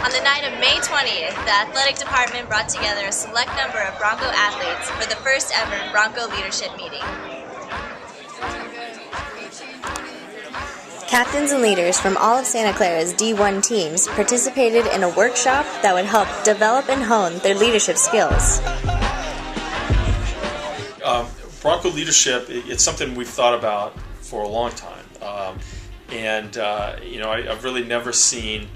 On the night of May 20th, the athletic department brought together a select number of Bronco athletes for the first ever Bronco Leadership meeting. Captains and leaders from all of Santa Clara's D1 teams participated in a workshop that would help develop and hone their leadership skills. Bronco leadership, it's something we've thought about for a long time. I've really never seen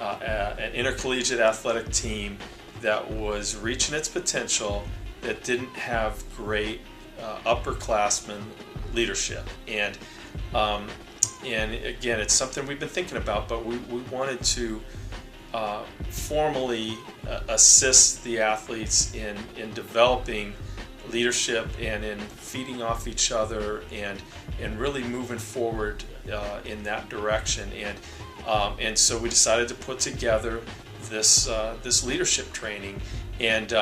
an intercollegiate athletic team that was reaching its potential that didn't have great upperclassmen leadership. And again, it's something we've been thinking about, but we wanted to formally assist the athletes in developing leadership and in feeding off each other and really moving forward in that direction. And so we decided to put together this leadership training, and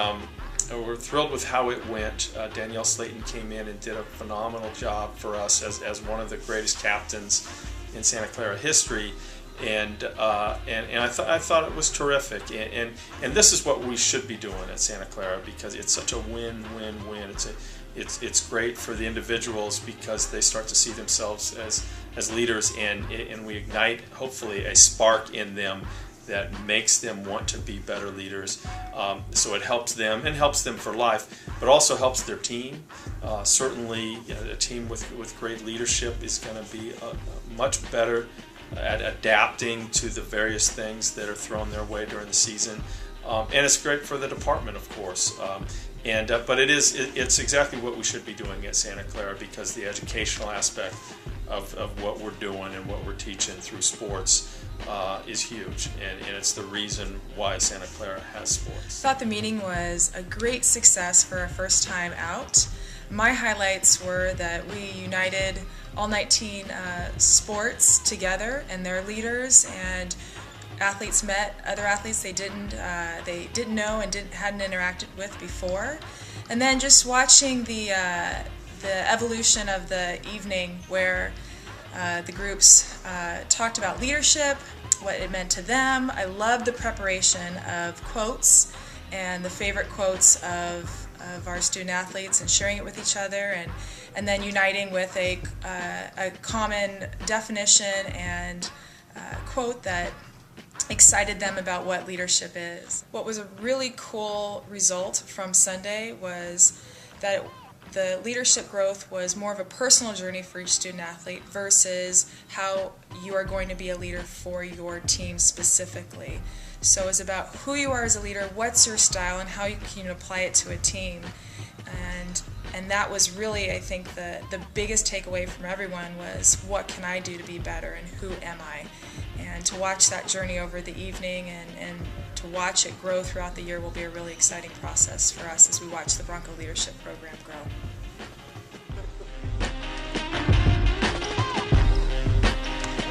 we're thrilled with how it went. Danielle Slaton came in and did a phenomenal job for us as one of the greatest captains in Santa Clara history, and I thought it was terrific. And this is what we should be doing at Santa Clara, because it's such a win-win-win. It's great for the individuals because they start to see themselves as leaders, and we ignite hopefully a spark in them that makes them want to be better leaders. So it helps them and helps them for life, but also helps their team. Certainly, a team with great leadership is going to be much better at adapting to the various things that are thrown their way during the season. And it's great for the department, of course. But it's exactly what we should be doing at Santa Clara, because the educational aspect of what we're doing and what we're teaching through sports is huge, and it's the reason why Santa Clara has sports. I thought the meeting was a great success for our first time out. My highlights were that we united all 19 sports together and their leaders, and athletes met other athletes they didn't know and hadn't interacted with before. And then just watching the evolution of the evening, where the groups talked about leadership, what it meant to them. I loved the preparation of quotes and the favorite quotes of our student athletes, and sharing it with each other, and then uniting with a common definition and quote that excited them about what leadership is. What was a really cool result from Sunday was that the leadership growth was more of a personal journey for each student athlete versus how you are going to be a leader for your team specifically. So it's about who you are as a leader, what's your style, and how you can apply it to a team. And that was really, I think, the biggest takeaway from everyone was, what can I do to be better, and who am I? And to watch that journey over the evening and to watch it grow throughout the year will be a really exciting process for us as we watch the Bronco Leadership program grow.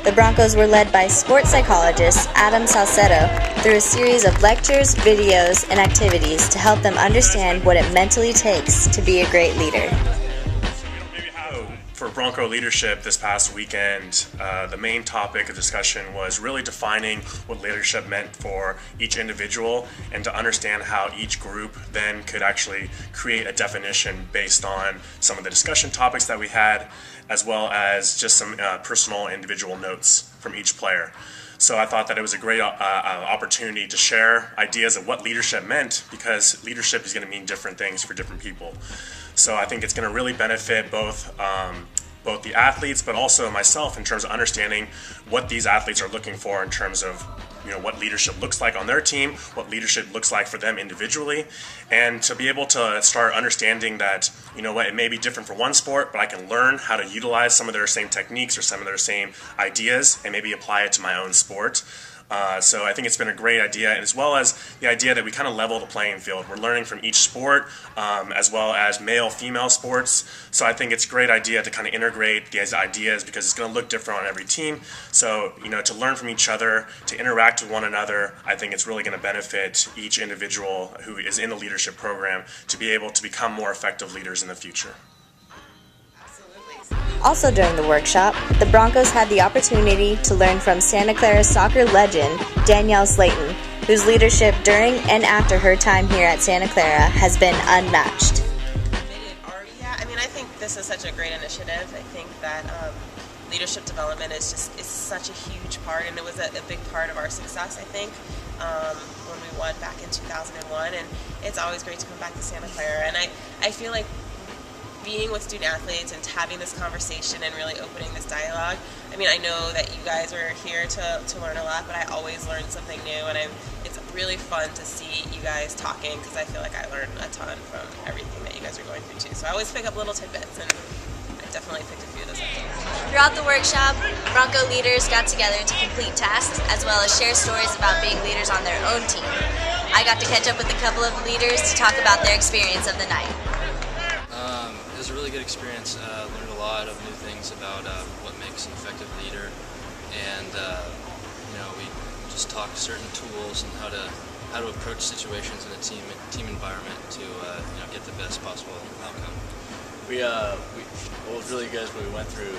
The Broncos were led by sports psychologist Adam Salcedo through a series of lectures, videos, and activities to help them understand what it mentally takes to be a great leader. For Bronco Leadership this past weekend, the main topic of discussion was really defining what leadership meant for each individual, and to understand how each group then could actually create a definition based on some of the discussion topics that we had, as well as just some personal individual notes from each player. So I thought that it was a great opportunity to share ideas of what leadership meant, because leadership is going to mean different things for different people. So I think it's going to really benefit both the athletes, but also myself, in terms of understanding what these athletes are looking for in terms of what leadership looks like on their team, what leadership looks like for them individually, and to be able to start understanding that it may be different for one sport, but I can learn how to utilize some of their same techniques or some of their same ideas and maybe apply it to my own sport. So I think it's been a great idea, as well as the idea that we kind of level the playing field. We're learning from each sport, as well as male, female sports. So I think it's a great idea to kind of integrate these ideas, because it's going to look different on every team. So, to learn from each other, to interact with one another, I think it's really going to benefit each individual who is in the leadership program to be able to become more effective leaders in the future. Also during the workshop, the Broncos had the opportunity to learn from Santa Clara soccer legend Danielle Slaton, whose leadership during and after her time here at Santa Clara has been unmatched. Yeah, I mean, I think this is such a great initiative. I think that leadership development is such a huge part, and it was a big part of our success, I think, when we won back in 2001, and it's always great to come back to Santa Clara, and I feel like being with student athletes and having this conversation and really opening this dialogue. I mean, I know that you guys are here to learn a lot, but I always learn something new, and it's really fun to see you guys talking, because I feel like I learn a ton from everything that you guys are going through too. So I always pick up little tidbits, and I definitely picked a few of those up. Throughout the workshop, Bronco leaders got together to complete tasks as well as share stories about being leaders on their own team. I got to catch up with a couple of leaders to talk about their experience of the night. It was a really good experience. Learned a lot of new things about what makes an effective leader, and we just talked certain tools and how to approach situations in a team environment to get the best possible outcome. What was really good is we went through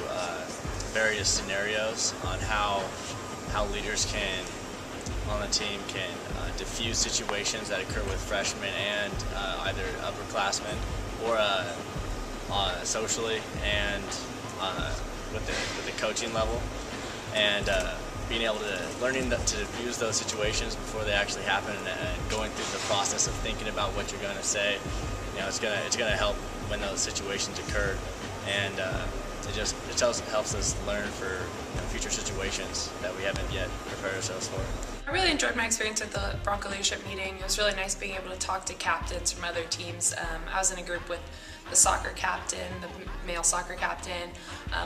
various scenarios on how leaders on the team can diffuse situations that occur with freshmen and either upperclassmen or socially and with the coaching level, and being able to learning to diffuse those situations before they actually happen, and going through the process of thinking about what you're going to say. It's gonna help when those situations occur, and it helps us learn for future situations that we haven't yet prepared ourselves for. I really enjoyed my experience at the Bronco Leadership meeting. It was really nice being able to talk to captains from other teams. I was in a group with the soccer captain, the male soccer captain,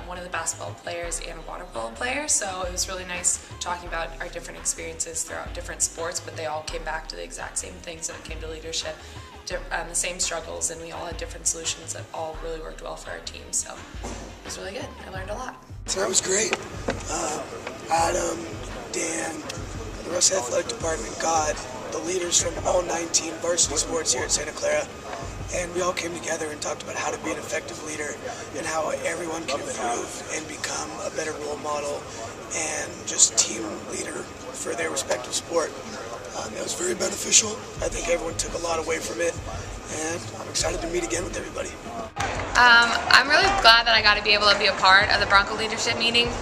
one of the basketball players, and a water polo player. So it was really nice talking about our different experiences throughout different sports, but they all came back to the exact same things when it came to leadership. The same struggles, and we all had different solutions that all really worked well for our team. So it was really good. I learned a lot. So that was great. Adam, Dan, the rest of the athletic department got the leaders from all 19 varsity sports here at Santa Clara, and we all came together and talked about how to be an effective leader and how everyone can improve and become a better role model and just team leader for their respective sport. It was very beneficial. I think everyone took a lot away from it, and I'm excited to meet again with everybody. I'm really glad that I got to be able to be a part of the Bronco Leadership meeting.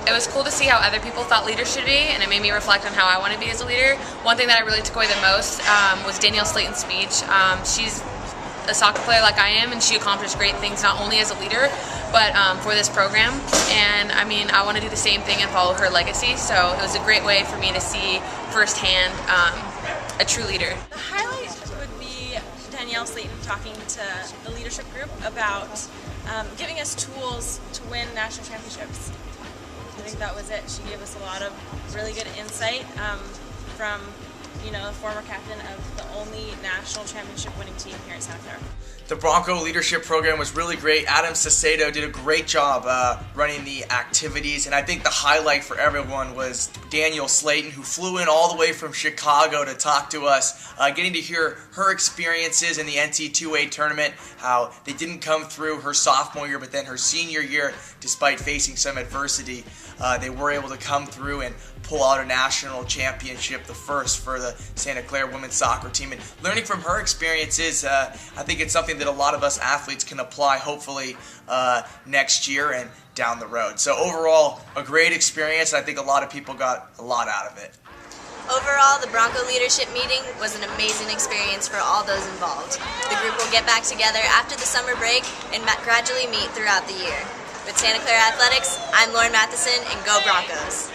It was cool to see how other people thought leaders should be, and it made me reflect on how I want to be as a leader. One thing that I really took away the most was Danielle Slaton's speech. She's a soccer player like I am, and she accomplished great things not only as a leader, but for this program. And I mean, I want to do the same thing and follow her legacy, so it was a great way for me to see firsthand a true leader. The highlight would be Danielle Slaton talking to the leadership group about giving us tools to win national championships. I think that was it. She gave us a lot of really good insight from the former captain of the only national championship winning team here at Santa Clara. The Bronco Leadership Program was really great. Adam Sacedo did a great job running the activities, and I think the highlight for everyone was Danielle Slaton, who flew in all the way from Chicago to talk to us, getting to hear her experiences in the NCAA tournament, how they didn't come through her sophomore year, but then her senior year, despite facing some adversity, they were able to come through and pull out a national championship, the first for the Santa Clara women's soccer team. And learning from her experiences, I think it's something that a lot of us athletes can apply hopefully next year and down the road. So overall, a great experience. I think a lot of people got a lot out of it. Overall, the Bronco Leadership meeting was an amazing experience for all those involved. The group will get back together after the summer break and gradually meet throughout the year. With Santa Clara Athletics, I'm Lauren Matheson, and go Broncos!